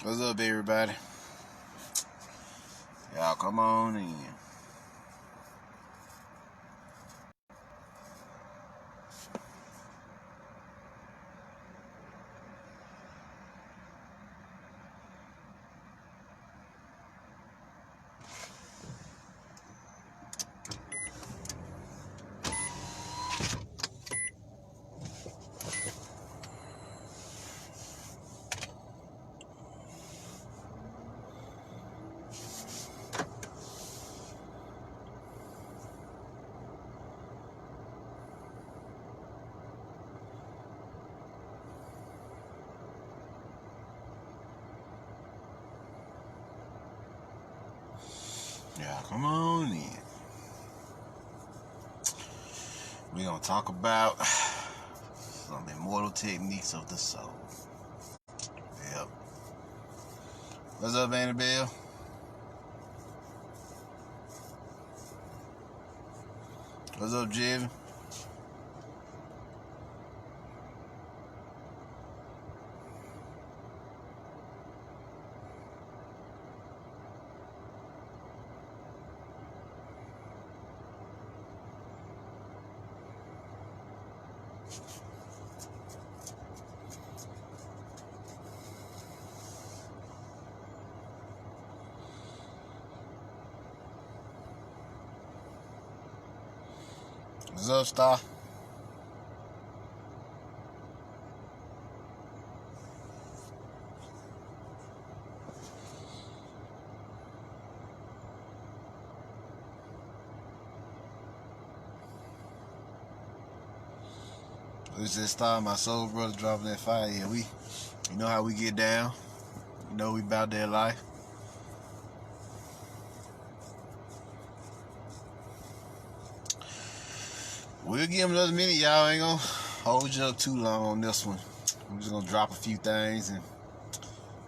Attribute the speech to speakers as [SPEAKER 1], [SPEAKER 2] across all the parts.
[SPEAKER 1] What's up, everybody? Y'all come on in. Yeah, come on in. We're gonna talk about some immortal techniques of the soul. Yep. What's up, Annabelle? What's up, Jevin? What's up, Star? It's just Star, my soul brother, dropping that fire. Yeah, you know how we get down. You know we about that life. We'll give him another minute, y'all. Ain't gonna hold you up too long on this one. I'm just gonna drop a few things and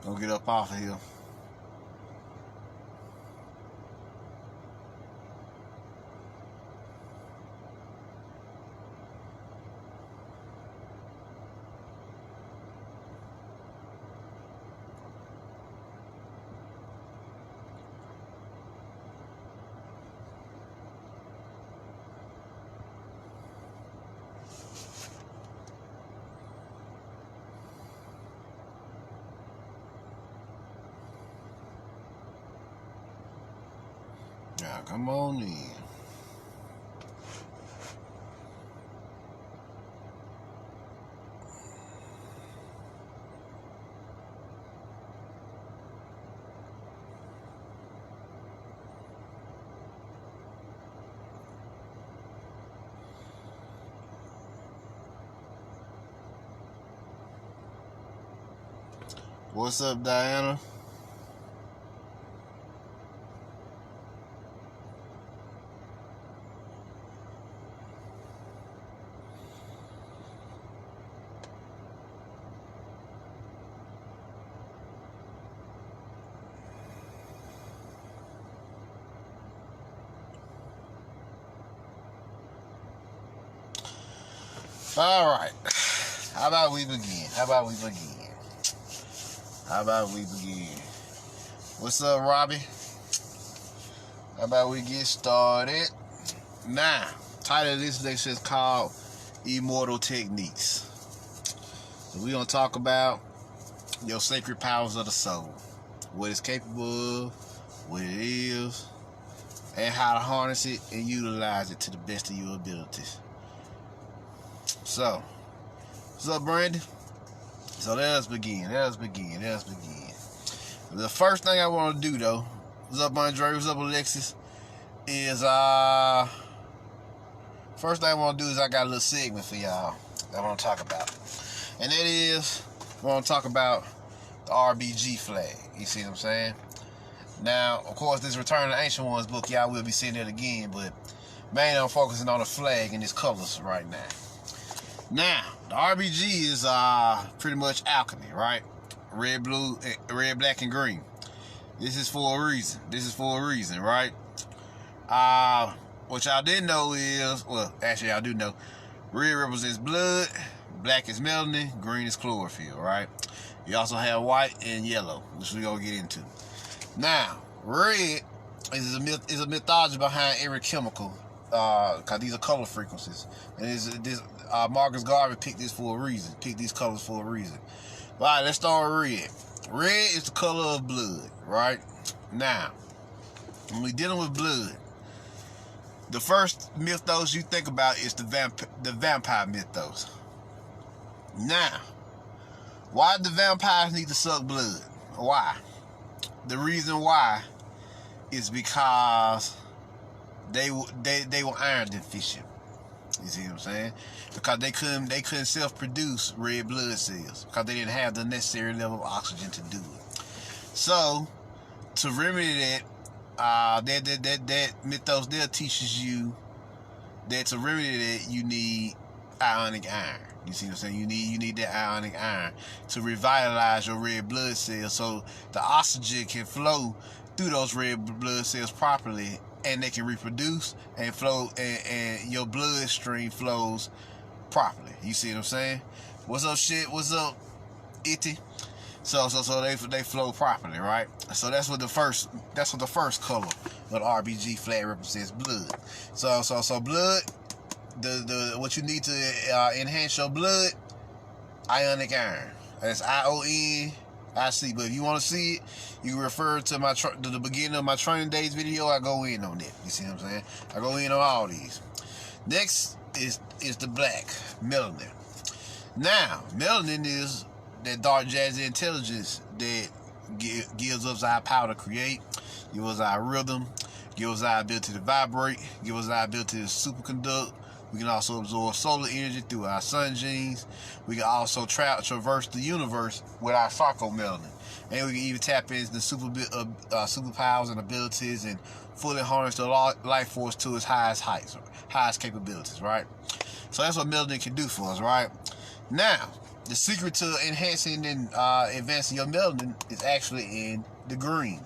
[SPEAKER 1] gonna get up off of here. Now, come on in. What's up, Diana? All right. How about we begin? What's up, Robbie? How about we get started? Now, title of this lecture is called Immortal Techniques. So we're going to talk about your sacred powers of the soul. What it's capable of, what it is, and how to harness it and utilize it to the best of your abilities. So, what's up, Brandon? So let us begin. The first thing I want to do, though, what's up, Andre? What's up, Alexis? Is first thing I want to do is I got a little segment for y'all that I want to talk about, and that is I want to talk about the RBG flag. You see what I'm saying? Now, of course, this Return of the Ancient Ones book, y'all will be seeing it again, but mainly I'm focusing on the flag and its colors right now. Now, the RBG is pretty much alchemy, right? Red, black, and green. This is for a reason, right? What y'all didn't know is, well, actually y'all do know, red represents blood, Black is melanin, green is chlorophyll, right? You also have white and yellow, which we're going to get into. Now, red is a mythology behind every chemical, because these are color frequencies. And Marcus Garvey picked this for a reason, picked these colors for a reason. All right, let's start with red. Red is the color of blood, right? Now, when we're dealing with blood, the first mythos you think about is the vampire mythos. Now, why do the vampires need to suck blood? Why? The reason why is because they were iron deficient. You see what I'm saying? Because they couldn't self-produce red blood cells because they didn't have the necessary level of oxygen to do it. So, to remedy that mythos there teaches you that to remedy that you need ionic iron. You see what I'm saying? You need that ionic iron to revitalize your red blood cells so the oxygen can flow through those red blood cells properly and they can reproduce and flow and your bloodstream flows properly. You see what I'm saying? What's up, shit? What's up, Itty? So they flow properly, right? So that's what the first color of the RBG flag represents, blood. So blood, what you need to enhance your blood, ionic iron. That's IONIC. But if you want to see it, you can refer to the beginning of my training days video. I go in on that. You see what I'm saying? I go in on all these. Next is the black, melanin. Now, melanin is that dark jazzy intelligence that gives us our power to create, gives us our rhythm, gives us our ability to vibrate, gives us our ability to superconduct. We can also absorb solar energy through our sun genes. We can also traverse the universe with our sarcomelanin. And we can even tap into the superpowers and abilities and fully harness the life force to its highest heights, highest capabilities, right? So that's what melanin can do for us, right? Now, the secret to enhancing and advancing your melanin is actually in the green,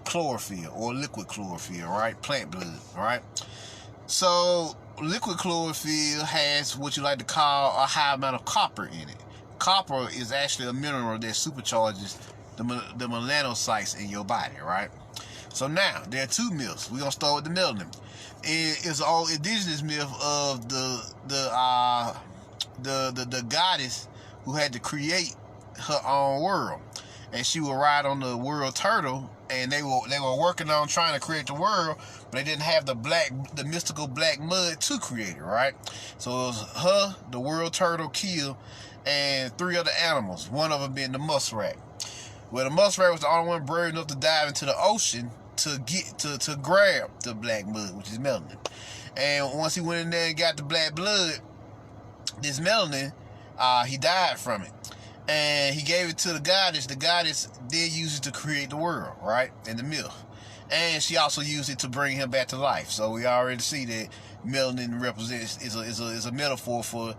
[SPEAKER 1] chlorophyll or liquid chlorophyll, right? Plant blood, right? So, liquid chlorophyll has what you like to call a high amount of copper in it. Copper is actually a mineral that supercharges the melanocytes in your body, right? So now, there are two myths. We're going to start with the melanin. It's an old indigenous myth of the goddess who had to create her own world. And she would ride on the world turtle, and they were working on trying to create the world, but they didn't have the mystical black mud to create it, right? So it was her, the world turtle, killed, and 3 other animals, one of them being the muskrat. Well, the muskrat was the only one brave enough to dive into the ocean to grab the black mud, which is melanin. And once he went in there and got the black blood, this melanin, he died from it. And he gave it to the goddess. The goddess did use it to create the world, right? In the myth. And she also used it to bring him back to life. So we already see that melanin is a metaphor for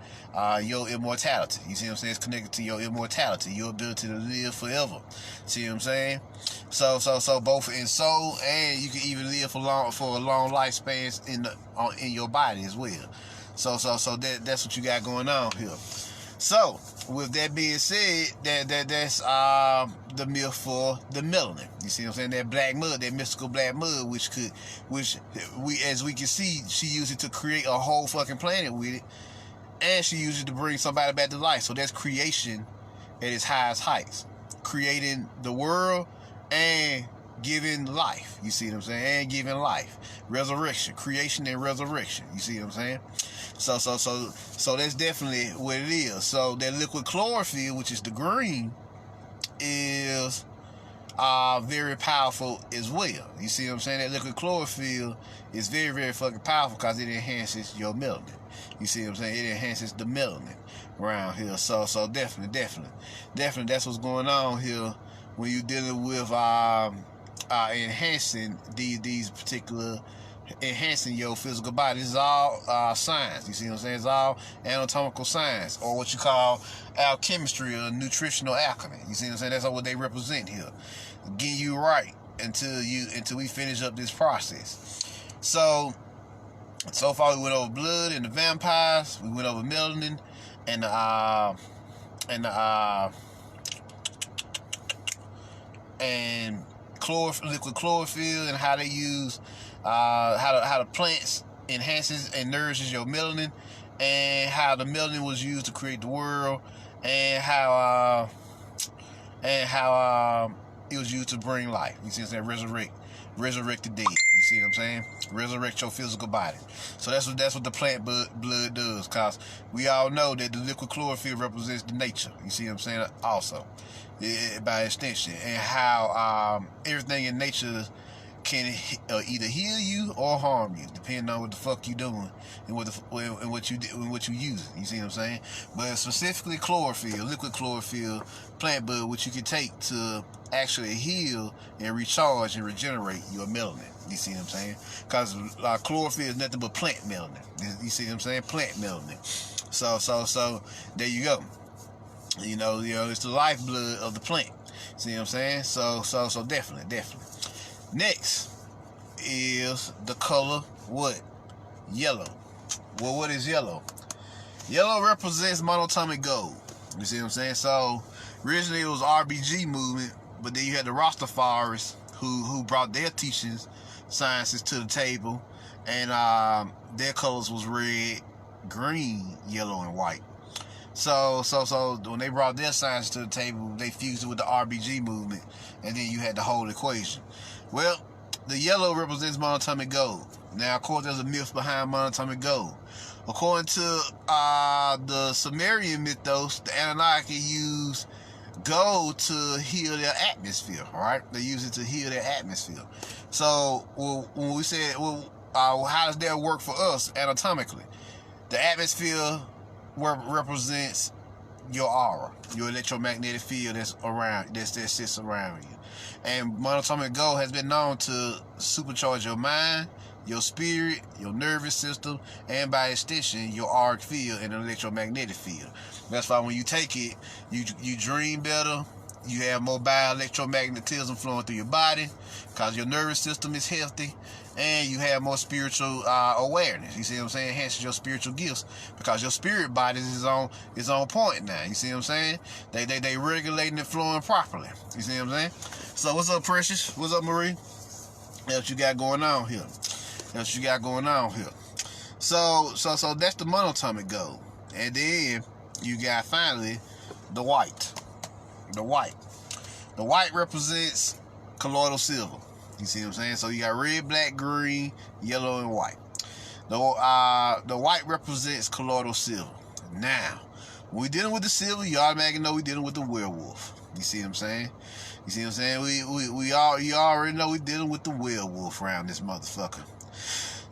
[SPEAKER 1] your immortality. You see what I'm saying? It's connected to your immortality, your ability to live forever. See what I'm saying? So both in soul, and you can even live for a long lifespan in your body as well. So that's what you got going on here. So, with that being said, that's the myth for the melanin. You see what I'm saying? That black mud, that mystical black mud, which as we can see, she used it to create a whole fucking planet with it, and she used it to bring somebody back to life. So that's creation at its highest heights, creating the world and giving life. You see what I'm saying? And giving life, resurrection, creation and resurrection. You see what I'm saying? So that's definitely what it is. So that liquid chlorophyll, which is the green, is very powerful as well. You see what I'm saying? That liquid chlorophyll is very, very fucking powerful because it enhances your melanin. You see what I'm saying? It enhances the melanin around here. So definitely that's what's going on here when you're dealing with enhancing these particular, enhancing your physical body. This is all science. You see what I'm saying? It's all anatomical science, or what you call alchemistry or nutritional alchemy. You see what I'm saying? That's what they represent here. Getting you right until we finish up this process. So far we went over blood and the vampires, we went over melanin, and liquid chlorophyll, and how they use how the plants enhances and nourishes your melanin, and how the melanin was used to create the world, and how it was used to bring life. You see what I'm saying? Resurrect the dead. You see what I'm saying? Resurrect your physical body. So that's what the plant blood does. Cause we all know that the liquid chlorophyll represents the nature. You see what I'm saying? Also, by extension, and how everything in nature can either heal you or harm you, depending on what the fuck you doing and what you using. You see what I'm saying? But specifically chlorophyll, liquid chlorophyll, plant blood, which you can take to actually heal and recharge and regenerate your melanin. You see what I'm saying? Because chlorophyll is nothing but plant melanin. You see what I'm saying? Plant melanin. So there you go. You know, it's the lifeblood of the plant. See what I'm saying? So definitely. Next is the color what? Yellow. Well, what is yellow? Yellow represents monatomic gold. You see what I'm saying? So originally it was RBG movement, but then you had the Rastafaris who brought their teachings, sciences to the table, and their colors was red, green, yellow, and white. So when they brought their science to the table, they fused it with the RBG movement, and then you had the whole equation. Well, the yellow represents monatomic gold. Now, of course, there's a myth behind monatomic gold. According to the Sumerian mythos, the Anunnaki used gold to heal their atmosphere, right? They use it to heal their atmosphere. So, when we said, how does that work for us anatomically? The atmosphere represents your aura, your electromagnetic field that sits around you. And monatomic gold has been known to supercharge your mind, your spirit, your nervous system, and by extension, your auric field and electromagnetic field. That's why when you take it, you dream better, you have more bioelectromagnetism flowing through your body, because your nervous system is healthy, and you have more spiritual awareness. You see what I'm saying? Enhances your spiritual gifts, because your spirit body is on point now. You see what I'm saying? They regulating and flowing properly. You see what I'm saying? So what's up, Precious? What's up, Marie? What you got going on here? So that's the monatomic gold. And then you got finally the white. The white represents colloidal silver. You see what I'm saying? So you got red, black, green, yellow, and white. The white represents colloidal silver. Now, when we're dealing with the silver, you automatically know we're dealing with the werewolf. You see what I'm saying? You already know we're dealing with the werewolf around this motherfucker.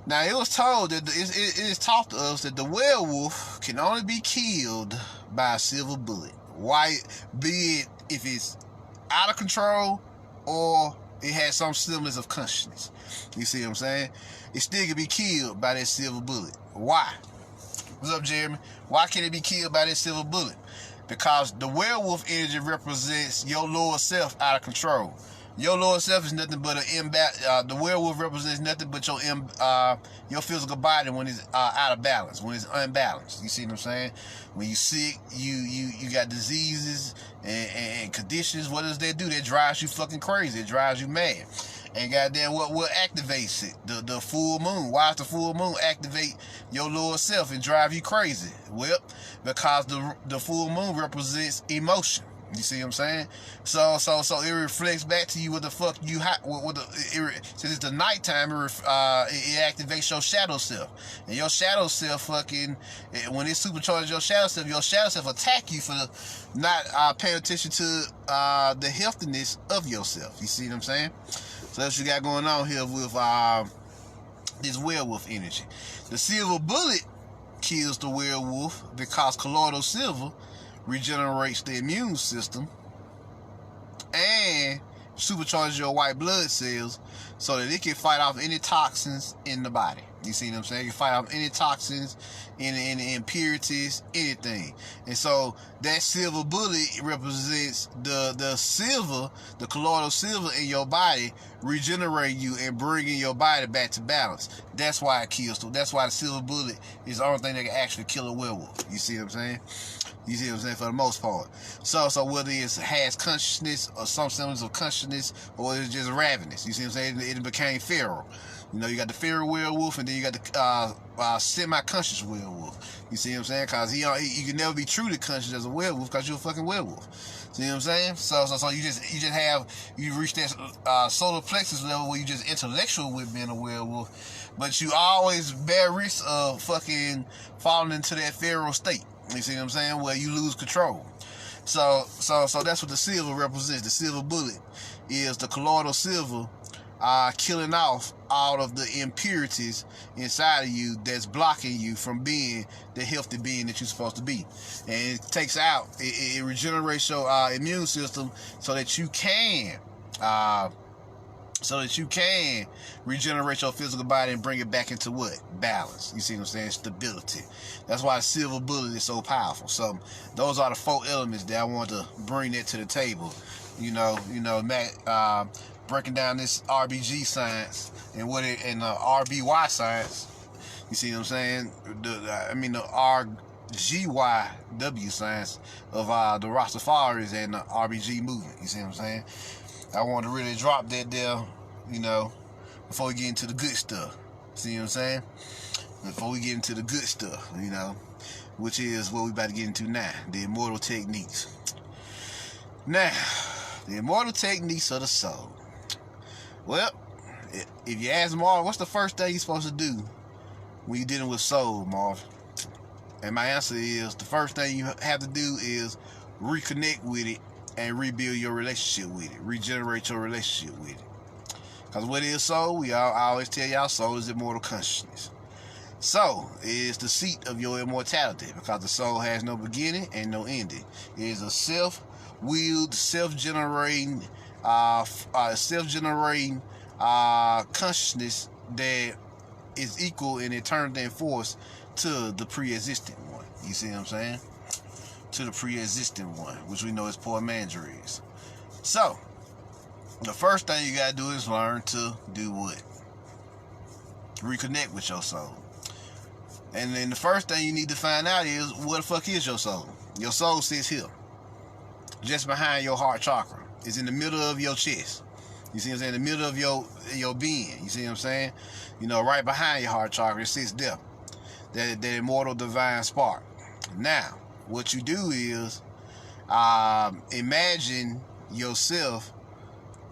[SPEAKER 1] Now, it was told that it is taught to us that the werewolf can only be killed by a silver bullet. Why? Be it if it's out of control or it has some semblance of consciousness. You see what I'm saying? It still can be killed by that silver bullet. Why? What's up, Jeremy? Why can it be killed by that silver bullet? Because the werewolf energy represents your lower self out of control. Your lower self is nothing but the werewolf represents nothing but your physical body when it's out of balance, when it's unbalanced. You see what I'm saying? When you're sick, you got diseases and conditions. What does that do? That drives you fucking crazy. It drives you mad. And goddamn, what activates it? The full moon. Why does the full moon activate your lower self and drive you crazy? Well, because the full moon represents emotion. You see what I'm saying? So it reflects back to you what the fuck you since it's the nighttime, it activates your shadow self, and your shadow self when it supercharges your shadow self attack you for not paying attention to the healthiness of yourself. You see what I'm saying? So that's what you got going on here with this werewolf energy. The silver bullet kills the werewolf because colloidal silver regenerates the immune system, and supercharges your white blood cells so that it can fight off any toxins in the body. You see what I'm saying? It can fight off any toxins, any impurities, anything. And so that silver bullet represents the silver, the colloidal silver in your body, regenerating you and bringing your body back to balance. That's why it kills. That's why the silver bullet is the only thing that can actually kill a werewolf. You see what I'm saying? You see what I'm saying? For the most part. So whether it has consciousness or some semblance of consciousnness, or it's just ravenous. You see what I'm saying? It became feral. You know, you got the feral werewolf, and then you got the semi-conscious werewolf. You see what I'm saying? Because you can never be truly conscious as a werewolf because you're a fucking werewolf. See what I'm saying? So you reach that solar plexus level where you just intellectual with being a werewolf, but you always bear risk of fucking falling into that feral state. You see what I'm saying? Where you lose control. So that's what the silver represents. The silver bullet is the colloidal silver killing off all of the impurities inside of you that's blocking you from being the healthy being that you're supposed to be. And it takes out, it regenerates your immune system so that you can regenerate your physical body and bring it back into what? Balance. You see what I'm saying? Stability. That's why the silver bullet is so powerful. So those are the 4 elements that I want to bring that to the table. You know, Matt, breaking down this RBG science and the RBY science. You see what I'm saying? The RGYW science of the Rastafaris and the RBG movement. You see what I'm saying? I want to really drop that there, you know, before we get into the good stuff. See what I'm saying? Before we get into the good stuff, you know, which is what we about to get into now, the Immortal Techniques. Now, the Immortal Techniques of the soul. Well, if you ask Marv, what's the first thing you're supposed to do when you're dealing with soul, Marv? And my answer is, the first thing you have to do is reconnect with it and rebuild your relationship with it. Regenerate your relationship with it. Because what is soul? I always tell y'all, soul is immortal consciousness. Soul is the seat of your immortality, because the soul has no beginning and no ending. It is a self-willed, self-generating consciousness that is equal in eternity and force to the pre-existing one. You see what I'm saying? To the pre-existing one, which we know is Poor Mandaries. So, the first thing you gotta do is learn to do what? Reconnect with your soul. And then the first thing you need to find out is, what the fuck is your soul? Your soul sits here, just behind your heart chakra. It's in the middle of your chest. You see what I'm saying? In the middle of your being. You see what I'm saying? You know, right behind your heart chakra, it sits there. That immortal divine spark. Now, what you do is, imagine yourself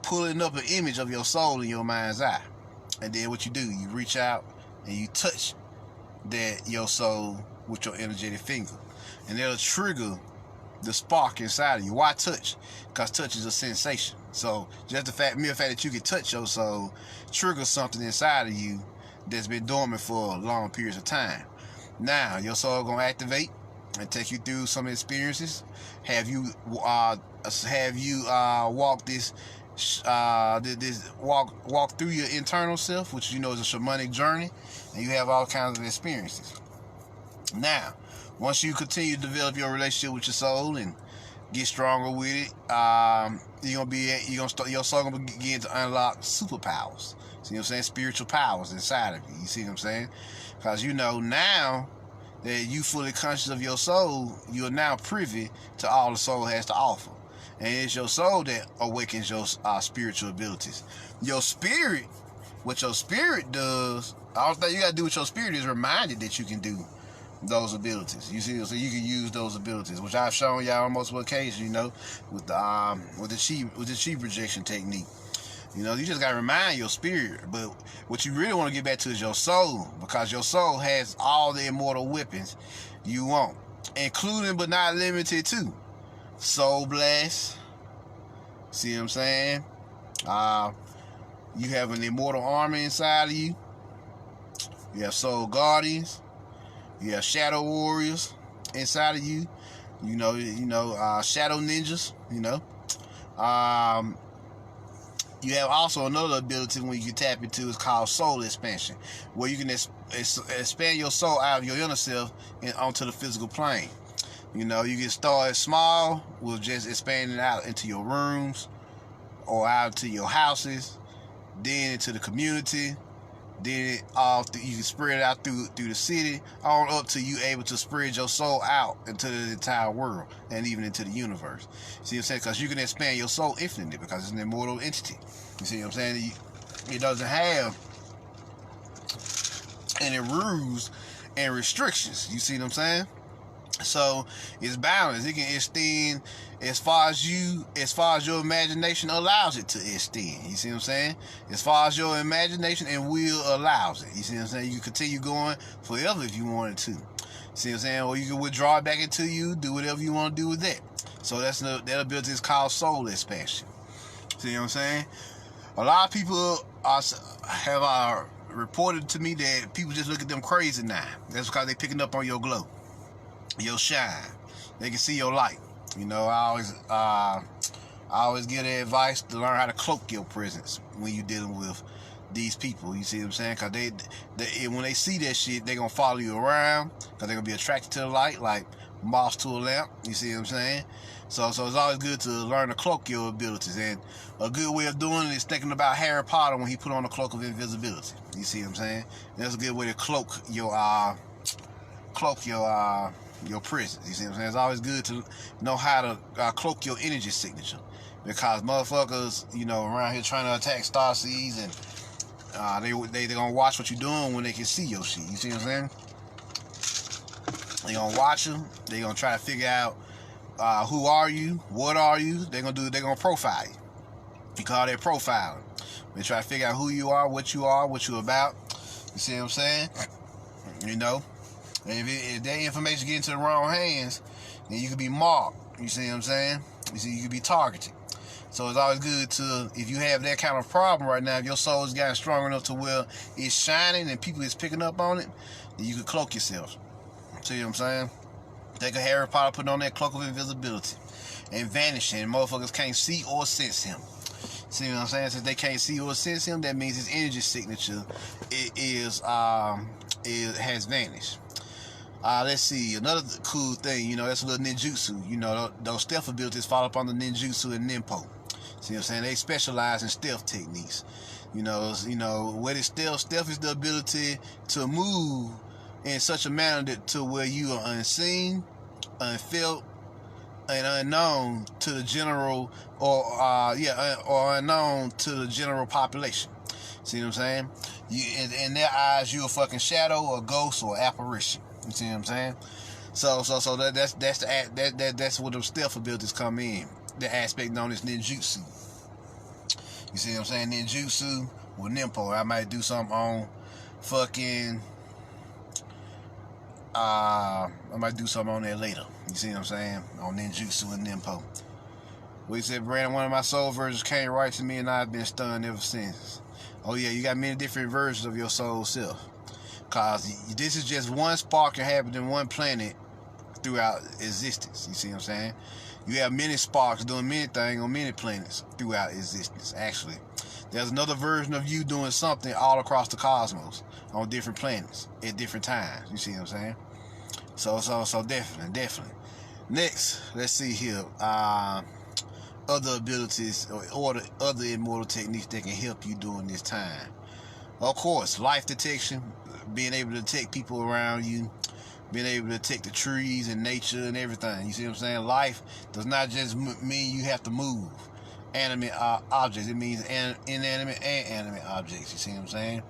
[SPEAKER 1] pulling up an image of your soul in your mind's eye. And then what you do, you reach out and you touch your soul with your energetic finger. And it'll trigger the spark inside of you. Why touch? Because touch is a sensation. So just the mere fact that you can touch your soul triggers something inside of you that's been dormant for long periods of time. Now your soul gonna activate and take you through some experiences. Have you walk through your internal self, which you know is a shamanic journey, and you have all kinds of experiences. Now, once you continue to develop your relationship with your soul and get stronger with it, your soul gonna begin to unlock superpowers. See what I'm saying? Spiritual powers inside of you. You see what I'm saying? Because you know now that you fully conscious of your soul, you are now privy to all the soul has to offer. And it's your soul that awakens your spiritual abilities. Your spirit, what your spirit does, all that you got to do with your spirit is remind it that you can do those abilities. You see, so you can use those abilities, which I've shown y'all on multiple occasions. You know, with the chi projection technique. You know, you just got to remind your spirit. But what you really want to get back to is your soul, because your soul has all the immortal weapons you want, including but not limited to Soul Blast. See what I'm saying? You have an immortal army inside of you. You have Soul Guardians. You have Shadow Warriors inside of you. You know, Shadow Ninjas. You know, You have also another ability when you tap into, is called soul expansion, where you can expand your soul out of your inner self and onto the physical plane. You know, you can start small with just expanding out into your rooms or out to your houses, then into the community, then you can spread it out through the city, on up to you able to spread your soul out into the entire world and even into the universe. See what I'm saying? Because you can expand your soul infinitely because it's an immortal entity. You see what I'm saying? It doesn't have any rules and restrictions. You see what I'm saying? So it's balanced. It can extend as far as your imagination allows it to extend. You see what I'm saying? As far as your imagination and will allows it. You see what I'm saying? You can continue going forever if you wanted to. See what I'm saying? Or you can withdraw it back into you, do whatever you want to do with that. So that ability is called soul expansion. See what I'm saying? A lot of people have reported to me that people just look at them crazy now. That's because they picking up on your glow, your shine. They can see your light. You know, I always give the advice to learn how to cloak your presence when you're dealing with these people. You see what I'm saying? Because they when they see that shit, they're going to follow you around because they're going to be attracted to the light like moths to a lamp. You see what I'm saying? So it's always good to learn to cloak your abilities. And a good way of doing it is thinking about Harry Potter when he put on the cloak of invisibility. You see what I'm saying? That's a good way to cloak your presence. You see what I'm saying? It's always good to know how to cloak your energy signature, because motherfuckers, you know, around here trying to attack star seeds, and they're gonna watch what you're doing when they can see your shit. You see what I'm saying? They're gonna watch you. They're gonna try to figure out who are you, what are you. They're gonna profile you. You call that profiling. They try to figure out who you are, what you're about. You see what I'm saying? You know. And if that information get into the wrong hands, then you could be marked. You see what I'm saying? You could be targeted. So it's always good to, if you have that kind of problem right now, if your soul has gotten strong enough to where it's shining and people is picking up on it, then you could cloak yourself. See what I'm saying? Take a Harry Potter, put on that cloak of invisibility and vanish, and motherfuckers can't see or sense him. See what I'm saying? Since they can't see or sense him, that means his energy signature has vanished. Let's see, another cool thing, you know, that's a little ninjutsu. You know, those stealth abilities fall upon the ninjutsu and ninpo. See what I'm saying? They specialize in stealth techniques. You know, what is stealth? Stealth is the ability to move in such a manner to where you are unseen, unfelt, and unknown to the general, or unknown to the general population. See what I'm saying? In their eyes, you're a fucking shadow, or ghost, or apparition. You see what I'm saying? So that's where the stealth abilities come in. The aspect known as ninjutsu. You see what I'm saying? Ninjutsu with ninpo. I might do something on fucking. I might do something on there later. You see what I'm saying? On ninjutsu and ninpo. We said, Brandon, one of my soul versions came right to me, and I've been stunned ever since. Oh yeah, you got many different versions of your soul self. Because this is just one spark inhabiting one planet throughout existence. You see what I'm saying? You have many sparks doing many things on many planets throughout existence, actually. There's another version of you doing something all across the cosmos on different planets at different times. You see what I'm saying? So definitely. Next, let's see here. Other abilities or other immortal techniques that can help you during this time. Of course, life detection, being able to detect people around you, being able to detect the trees and nature and everything. You see what I'm saying? Life does not just mean you have to move animate objects. It means inanimate and animate objects. You see what I'm saying?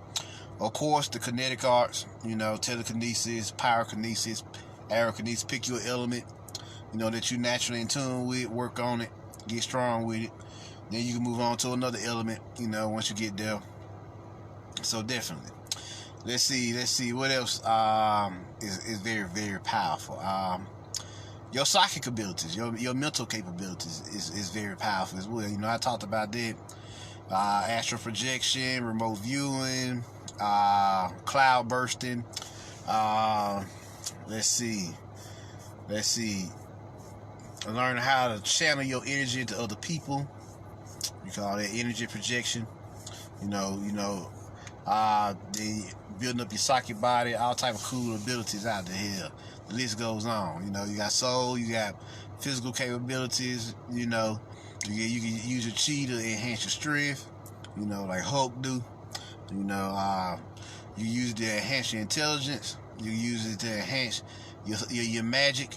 [SPEAKER 1] Of course, the kinetic arts, you know, telekinesis, pyrokinesis, aerokinesis. Pick your element, you know, that you're naturally in tune with, work on it, get strong with it. Then you can move on to another element, you know, once you get there. So definitely. Let's see what else is very, very powerful. Your psychic abilities, your mental capabilities is very powerful as well. You know, I talked about that. Astral projection, remote viewing, cloud bursting. Let's see. Learn how to channel your energy into other people. You call that energy projection. The building up your psychic body, all type of cool abilities out there. Here, the list goes on. You got soul, you got physical capabilities. You can use your chi to enhance your strength. Like Hulk do. You use it to enhance your intelligence. You use it to enhance your magic,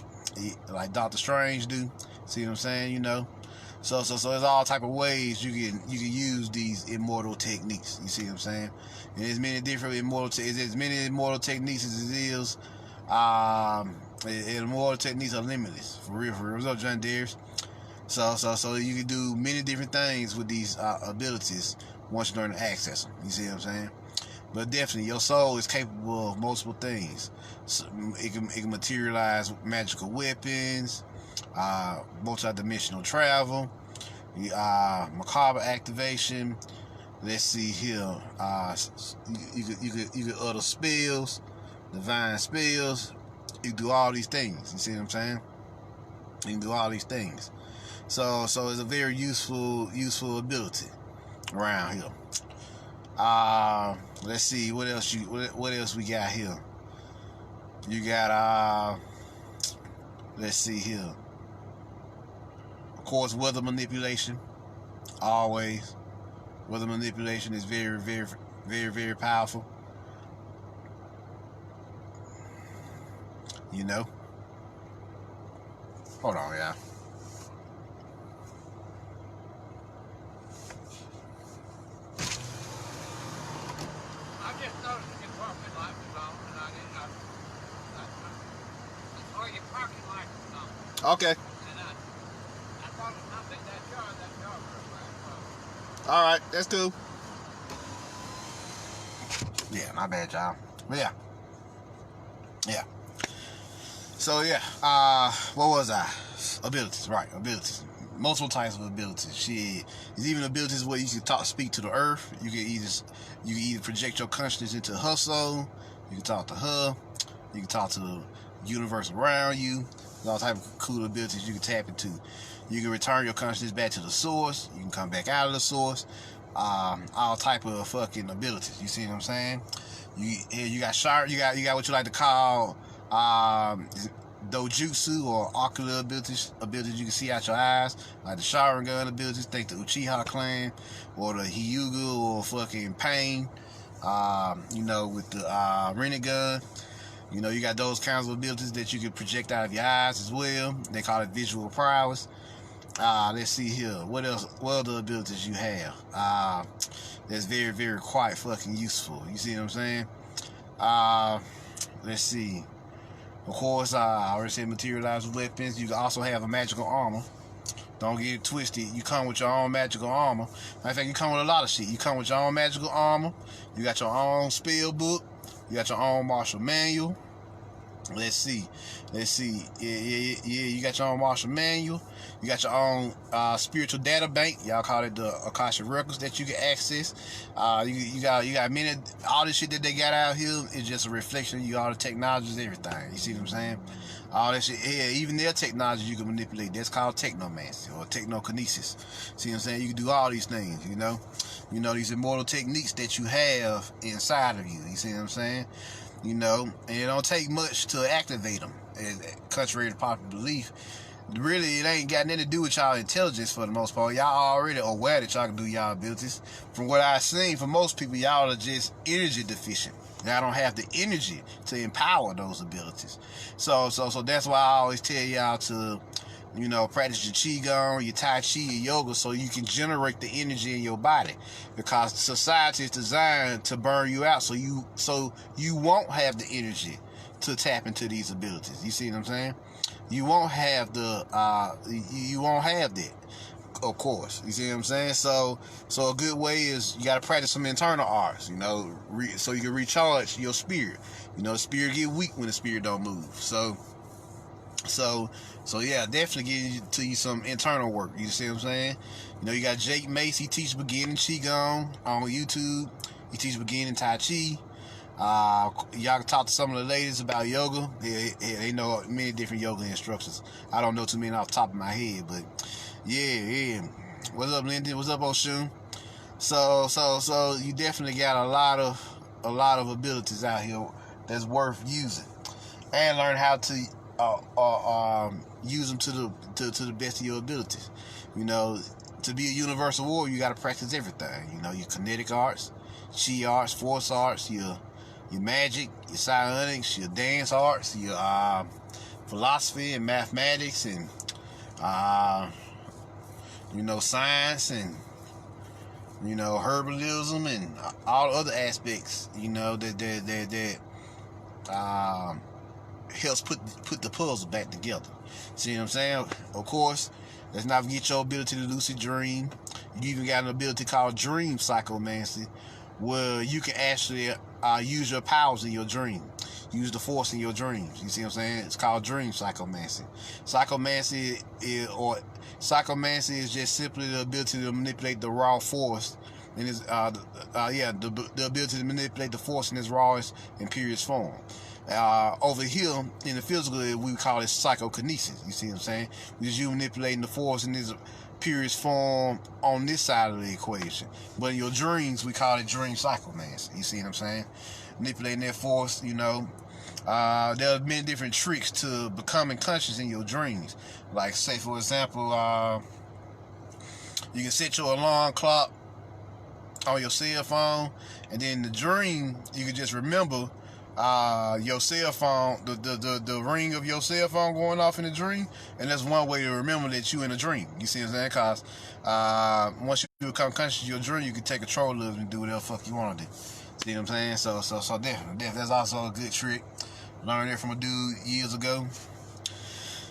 [SPEAKER 1] like Doctor Strange do. See what I'm saying? So there's all type of ways you can use these immortal techniques. You see what I'm saying? And there's many different immortal techniques as it is. Immortal techniques are limitless. For real. What's up, John Deers? So you can do many different things with these abilities once you learn to access them. You see what I'm saying? But definitely, your soul is capable of multiple things. So it can materialize magical weapons, multi-dimensional travel, macabre activation. Let's see here. You could utter spells, divine spells. You can do all these things. You see what I'm saying? You can do all these things. So it's a very useful ability around here. Let's see what else we got here. You got let's see here. Of course, weather manipulation. Always, weather manipulation is very, very, very, very powerful. Hold on, y'all. Okay. All right, that's cool. Yeah, my bad, y'all. But yeah. So what was I? Abilities, right? Abilities. Multiple types of abilities. Shit, there's even abilities where you can speak to the earth. You can either project your consciousness into her soul. You can talk to her. You can talk to the universe around you. There's all type of cool abilities you can tap into. You can return your consciousness back to the source. You can come back out of the source. All type of fucking abilities. You see what I'm saying? You got what you like to call dojutsu or ocular abilities you can see out your eyes, like the Sharingan abilities. Think the Uchiha clan or the Hyuga or fucking Pain. With the Rinnegan. You got those kinds of abilities that you can project out of your eyes as well. They call it visual prowess. Let's see here. What else? What other abilities you have? That's very, very quite fucking useful. You see what I'm saying? Let's see. Of course, I already said materialized weapons. You can also have a magical armor. Don't get it twisted. You come with your own magical armor. Matter of fact, you come with a lot of shit. You come with your own magical armor. You got your own spell book. You got your own martial manual. Let's see. Yeah. You got your own martial manual. You got your own spiritual data bank. Y'all call it the Cashapp records that you can access. You got many. All this shit that they got out here is just a reflection of all the technologies, everything. You see what I'm saying? All that shit. Yeah, even their technology you can manipulate. That's called technomancy or technokinesis. See what I'm saying? You can do all these things. These immortal techniques that you have inside of you. You see what I'm saying? And it don't take much to activate them. Contrary to popular belief, really, it ain't got nothing to do with y'all intelligence for the most part. Y'all already aware that y'all can do y'all abilities. From what I've seen, for most people, y'all are just energy deficient. Y'all don't have the energy to empower those abilities. So that's why I always tell y'all to, practice your qigong, your tai chi, your yoga, so you can generate the energy in your body. Because society is designed to burn you out, so you won't have the energy to tap into these abilities. You see what I'm saying? You won't have you won't have that, of course. You see what I'm saying? So a good way is you got to practice some internal arts, so you can recharge your spirit. The spirit get weak when the spirit don't move. So yeah, definitely get to you some internal work. You see what I'm saying? You got Jake Mace. He teaches beginning qigong on YouTube. He teaches beginning tai chi. Y'all can talk to some of the ladies about yoga. They know many different yoga instructions. I don't know too many off the top of my head, but yeah. What's up, Lindy? What's up, Oshun? So you definitely got a lot of abilities out here that's worth using, and learn how to use them to the best of your abilities. You know, to be a universal warrior, you got to practice everything. You know, your kinetic arts, chi arts, force arts, your magic, your psionics, your dance arts, your philosophy and mathematics, and you know, science, and you know, herbalism, and all other aspects. You know, that helps put the puzzle back together. See what I'm saying? Of course, let's not forget your ability to lucid dream. You even got an ability called dream psychomancy, where you can actually use your powers in your dream, use the force in your dreams. You see what I'm saying? It's called dream psychomancy. Psychomancy is just simply the ability to manipulate the raw force, and is the ability to manipulate the force in its rawest and purest form. Over here in the physical, we call it psychokinesis. You see what I'm saying? Because you manipulating the force in its purest form on this side of the equation. But in your dreams, we call it dream psychomancy. You see what I'm saying? Manipulating that force. You know, there are many different tricks to becoming conscious in your dreams. Like, say for example, you can set your alarm clock on your cell phone, and then in the dream you can just remember your cell phone, the ring of your cell phone going off in the dream, and that's one way to remember that you in a dream. You see what I'm saying? Cause once you become conscious of your dream, you can take control of it and do whatever the fuck you want to do. See what I'm saying? So definitely, that's also a good trick. Learned it from a dude years ago.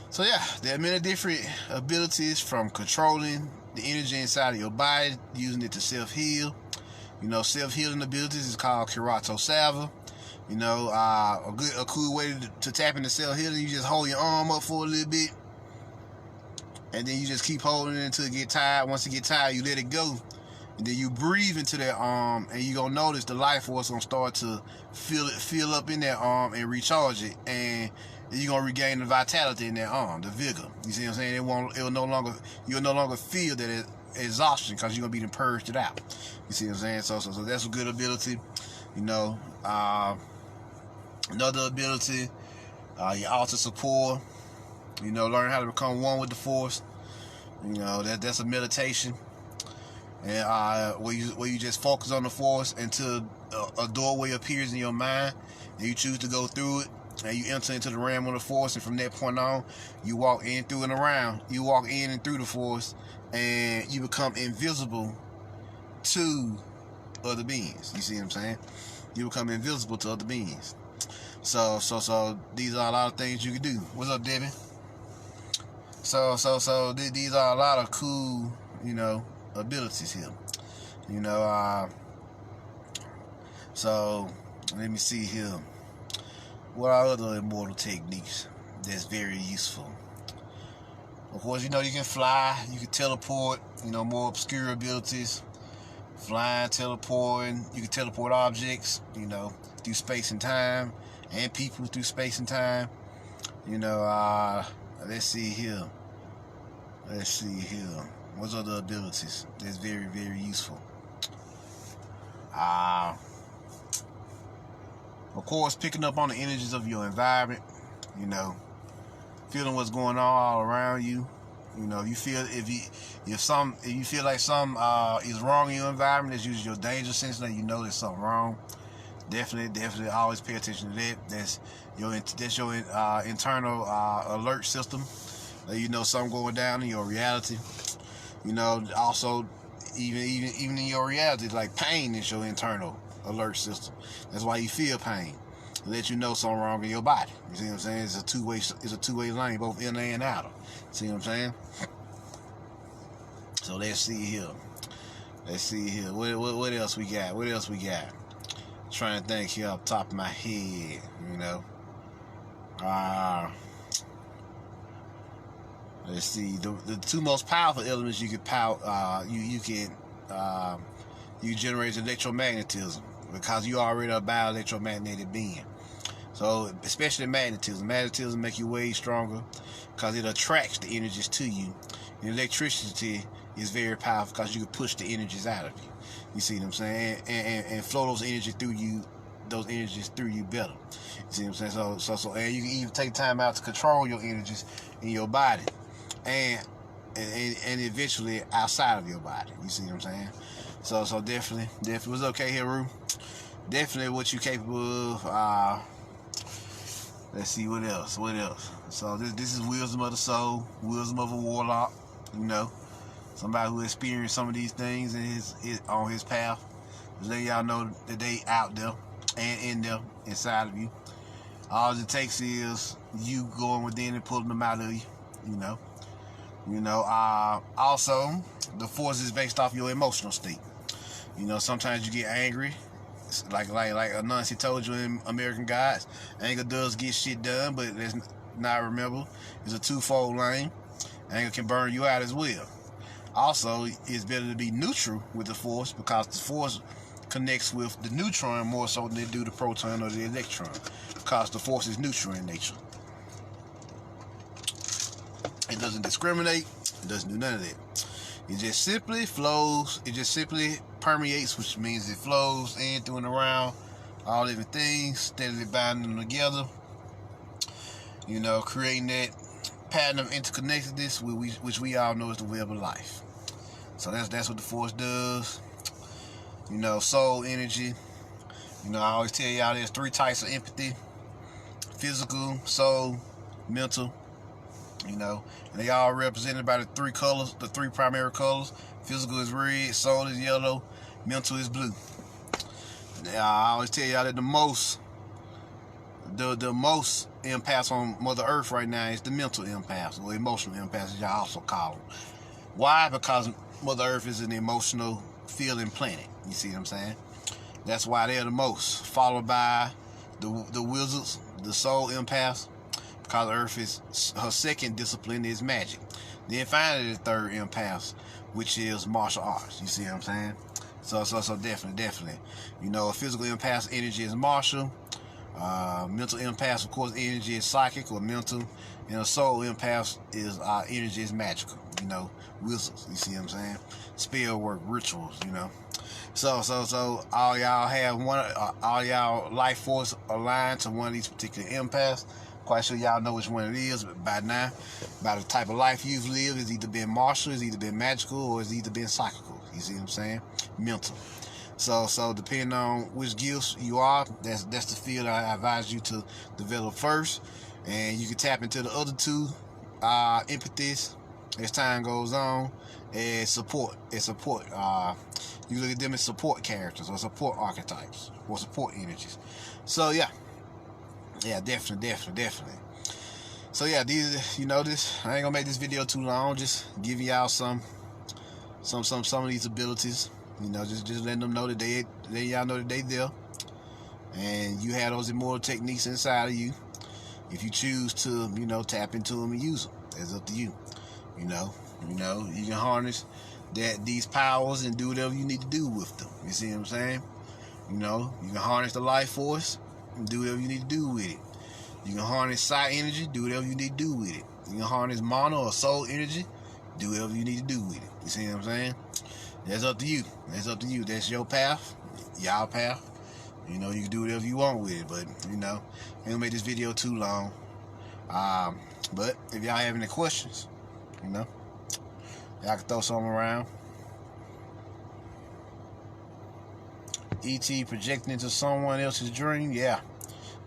[SPEAKER 1] So yeah, there are many different abilities, from controlling the energy inside of your body, using it to self-heal. You know, self-healing abilities is called Kirato Salva. You know, a cool way to tap into self-healing, you just hold your arm up for a little bit, and then you just keep holding it until it get tired. Once you get tired, you let it go, and then you breathe into that arm, and you're gonna notice the life force gonna start to fill up in that arm and recharge it, and you're gonna regain the vitality in that arm, the vigor. You see what I'm saying? You'll no longer feel that exhaustion, because you're gonna be purged it out. You see what I'm saying? So that's a good ability. You know, another ability, your altar support. You know, learn how to become one with the force. You know, that's a meditation, and where you just focus on the force until a doorway appears in your mind, and you choose to go through it, and you enter into the realm of the force, and from that point on, you walk in, through, and around. You walk in and through the force, and you become invisible to other beings. You see what I'm saying? You become invisible to other beings. So these are a lot of things you can do. What's up, Debbie? So these are a lot of cool, you know, abilities here. You know, so let me see here. What are other immortal techniques that's very useful? Of course, you know, you can fly, you can teleport, you know, more obscure abilities. Flying, teleporting, you can teleport objects, you know, through space and time, and people through space and time. You know, let's see here. What's other abilities that's very, very useful? Of course, picking up on the energies of your environment, you know, feeling what's going on all around you. You know, if you feel like something is wrong in your environment, it's usually your danger sense that you know there's something wrong. Definitely always pay attention to that. That's your internal alert system. You know something going down in your reality. You know, also even in your reality, like pain is your internal alert system. That's why you feel pain. To let you know something wrong in your body. You see what I'm saying? It's a two-way lane, both inner and outer. See what I'm saying? So let's see here. What else we got? Trying to think here off the top of my head. You know. Let's see. The two most powerful elements you can generate electromagnetism, because you already are a bioelectromagnetic being. So especially magnetism. Magnetism make you way stronger because it attracts the energies to you. And electricity is very powerful because you can push the energies out of you. You see what I'm saying? And flow those energies through you. Those energies through you better. You see what I'm saying? So, and you can even take time out to control your energies in your body, and eventually outside of your body. You see what I'm saying? So definitely was okay here, Rue. Definitely what you capable of. Let's see what else. So this is wisdom of the soul, wisdom of a warlock. You know, somebody who experienced some of these things on his path. Just letting y'all know that they out there and in there inside of you. All it takes is you going within and pulling them out of you. Also, the force is based off your emotional state. Sometimes you get angry, like Nancy told you in American Gods. Anger does get shit done, but let's not remember it's a twofold lane. Anger can burn you out as well. Also, it's better to be neutral with the force because the force connects with the neutron more so than they do the proton or the electron, because the force is neutral in nature. It doesn't discriminate. It doesn't do none of that. It just simply flows. It just simply permeates, which means it flows in, through, and around all living things, steadily binding them together. Creating that pattern of interconnectedness, which we all know is the web of life. So that's what the force does. Soul energy. I always tell y'all there's 3 types of empathy: physical, soul, mental. And they all represented by the 3 colors, the 3 primary colors. Physical is red, soul is yellow, mental is blue. I always tell y'all that the most empaths on Mother Earth right now is the mental empaths, or emotional empaths, as y'all also call them. Why? Because Mother Earth is an emotional feeling planet. You see what I'm saying? That's why they're the most, followed by the wizards, the soul empaths, because Earth is her second discipline is magic. Then finally the 3rd empaths, which is martial arts. You see what I'm saying? So definitely. A physical empath's energy is martial. Mental empaths, of course, energy is psychic or mental. A soul empath's energy is magical. Wizards. You see what I'm saying? Spell work, rituals. So all y'all have all y'all life force aligned to one of these particular empaths. Quite sure y'all know which one it is, but by now, by the type of life you've lived, it's either been martial, it's either been magical, or it's either been psychical. You see what I'm saying? Mental. So depending on which gifts you are, that's the field I advise you to develop first, and you can tap into the other 2 empathies as time goes on, and support. You look at them as support characters or support archetypes or support energies. So yeah, definitely. So yeah, these, this, I ain't gonna make this video too long. Just give y'all some of these abilities. Just letting them know that y'all know that they there, and you have those immortal techniques inside of you. If you choose to, tap into them and use them, that's up to you. You can harness these powers and do whatever you need to do with them. You see what I'm saying? You can harness the life force and do whatever you need to do with it. You can harness psi energy, do whatever you need to do with it. You can harness mono or soul energy, do whatever you need to do with it. You see what I'm saying? That's up to you. That's your path, y'all path. You can do whatever you want with it, but ain't gonna make this video too long. But if y'all have any questions, y'all can throw something around. ET projecting into someone else's dream, yeah,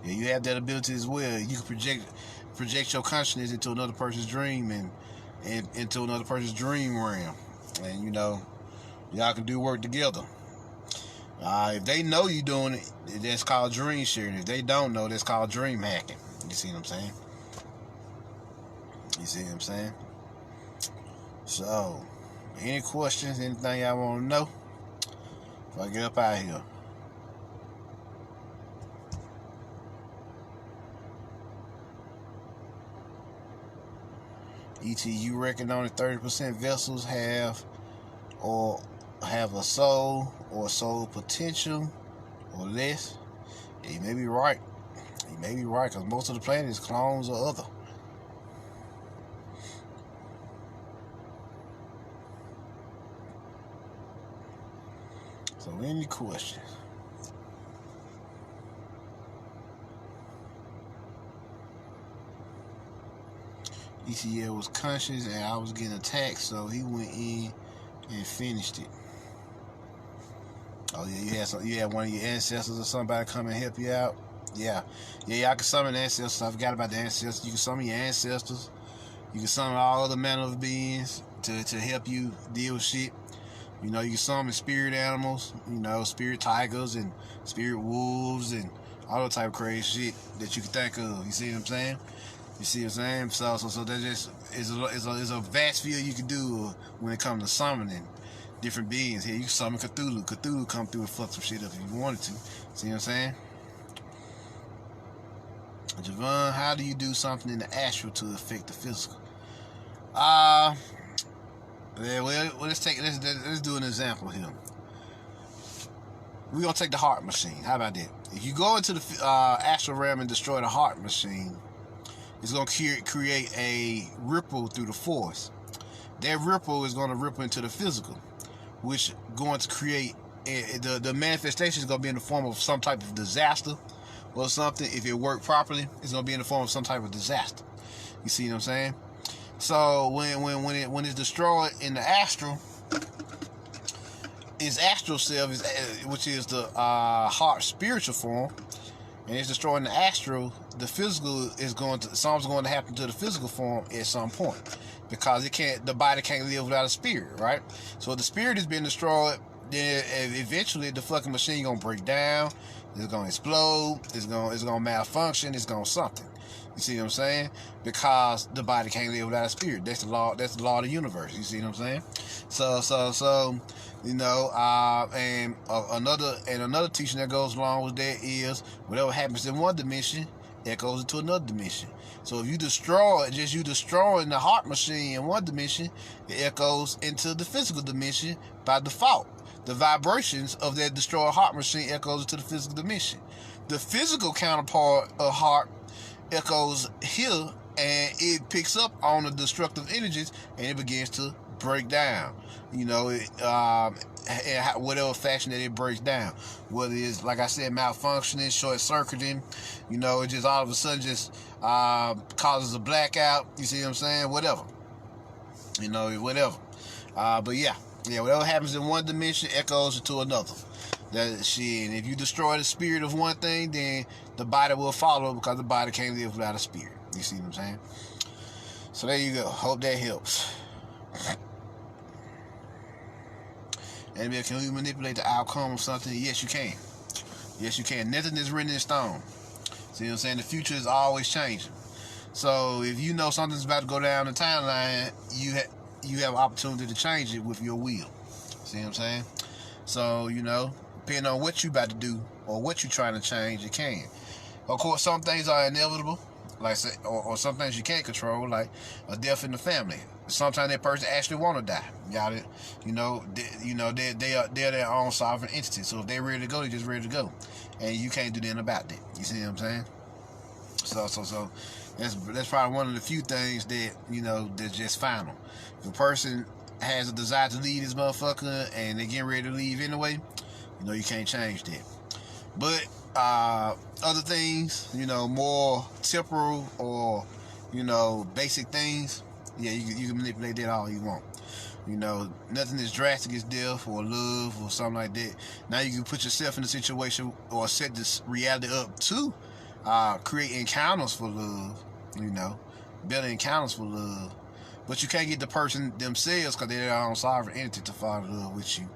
[SPEAKER 1] you have that ability as well. You can project your consciousness into another person's dream and into another person's dream realm, and y'all can do work together. If they know you're doing it, that's called dream sharing. If they don't know, that's called dream hacking. You see what I'm saying? So, any questions, anything y'all want to know before I get up out of here? ET, you reckon only 30% vessels have a soul or soul potential or less? Yeah, you may be right. Because most of the planet is clones or other. So any questions? ECL was conscious and I was getting attacked, so he went in and finished it. Oh yeah, you had one of your ancestors or somebody come and help you out. Yeah, I can summon ancestors. I forgot about the ancestors. You can summon your ancestors. You can summon all other manner of beings to help you deal with shit. You know, you can summon spirit animals. You know, spirit tigers and spirit wolves and all that type of crazy shit that you can think of. You see what I'm saying? You see what I'm saying? So that just is a vast field you can do when it comes to summoning different beings. Here, you can summon Cthulhu. Cthulhu come through and fuck some shit up if you wanted to. See what I'm saying? Javon, how do you do something in the astral to affect the physical? Yeah, well, let's do an example here. We're gonna take the heart machine. How about that? If you go into the astral realm and destroy the heart machine, it's gonna create a ripple through the force. That ripple is gonna ripple into the physical, which going to create the manifestation is gonna be in the form of some type of disaster or something. If it worked properly, it's gonna be in the form of some type of disaster. You see what I'm saying? So when it's destroyed in the astral, its astral self is, which is the heart spiritual form, and it's destroying the astral. The physical is something's going to happen to the physical form at some point, because the body can't live without a spirit, right? So if the spirit has been destroyed, then eventually the fucking machine gonna break down. It's gonna explode. It's gonna malfunction. It's gonna something. You see what I'm saying? Because the body can't live without a spirit. That's the law. That's the law of the universe. You see what I'm saying? So you know, and another teaching that goes along with that is whatever happens in one dimension echoes into another dimension. So if you destroying the heart machine in one dimension, it echoes into the physical dimension by default. The vibrations of that destroyed heart machine echoes into the physical dimension. The physical counterpart of heart echoes here, and it picks up on the destructive energies, and it begins to break down. You know, in whatever fashion that it breaks down, whether it's, like I said, malfunctioning, short-circuiting, you know, it just all of a sudden just causes a blackout. You see what I'm saying? Whatever, you know, whatever. But yeah, whatever happens in one dimension echoes into another. That shit. And if you destroy the spirit of one thing, then the body will follow, because the body can't live without a spirit. You see what I'm saying? So there you go. Hope that helps. And can we manipulate the outcome of something? Yes, you can. Yes, you can. Nothing is written in stone. See what I'm saying? The future is always changing. So if you know something's about to go down the timeline, you have opportunity to change it with your will. See what I'm saying? So, you know, depending on what you about to do or what you're trying to change, you can. Of course, some things are inevitable, like or some things you can't control, like a death in the family. Sometimes that person actually want to die. Got it? They're their own sovereign entity. So if they're ready to go, they're just ready to go, and you can't do nothing about that. You see what I'm saying? So that's probably one of the few things that, you know, that's just final. If a person has a desire to leave this motherfucker and they're getting ready to leave anyway, you know, you can't change that. But other things, you know, more temporal or, you know, basic things, yeah, you can manipulate that all you want. You know, nothing as drastic as death or love or something like that. Now you can put yourself in a situation or set this reality up to create encounters for love, you know, better encounters for love. But you can't get the person themselves, because they're their own sovereign entity, to fall in love with you.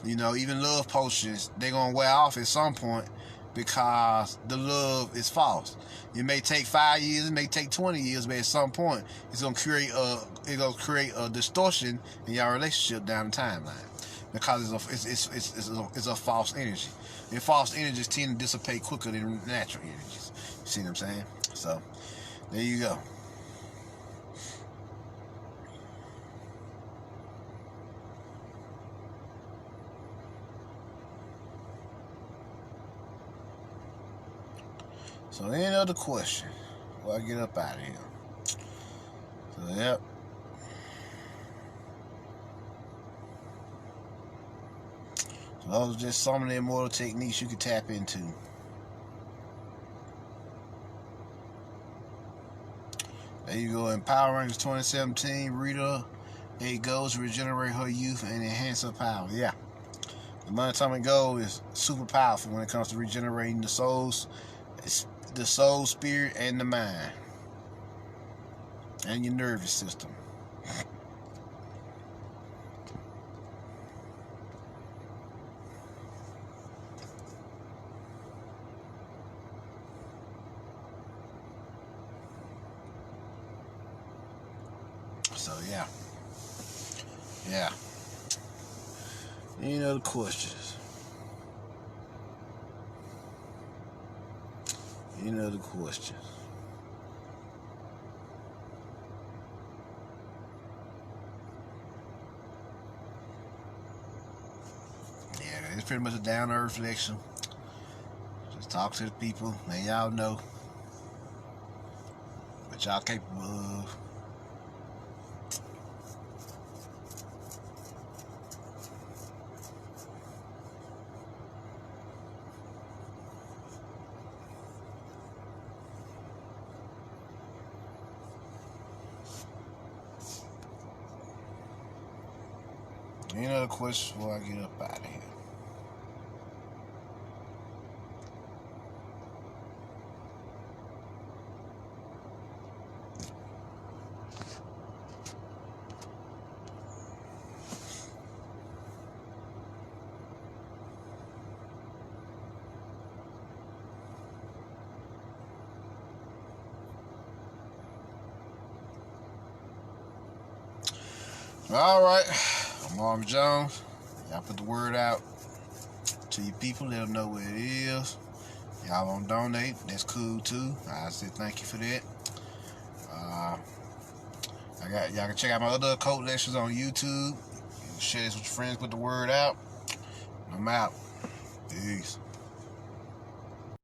[SPEAKER 1] You know, even love potions, they're going to wear off at some point, because the love is false. It may take 5 years, it may take 20 years, but at some point, it's going to create a distortion in your relationship down the timeline, because it's a false energy. And false energies tend to dissipate quicker than natural energies. You see what I'm saying? So, there you go. So any other question before I get up out of here? So yep. Those are just some of the immortal techniques you can tap into. There you go. In Power Rangers 2017, Rita, a goal to regenerate her youth and enhance her power. Yeah. The monatomic goal is super powerful when it comes to regenerating the souls, the soul, spirit, and the mind, and your nervous system. So yeah. You know the questions. You know the questions. Yeah, it's pretty much a down-to-earth lecture. Just talk to the people, let y'all know what y'all capable of. Any other questions before I get up out of here? All right, I'm Marvin Jones. Y'all put the word out to your people. Let them know where it is. Y'all want to donate? That's cool too. I said thank you for that. Y'all can check out my other occult lectures on YouTube. Share this with your friends. Put the word out. I'm out. Peace.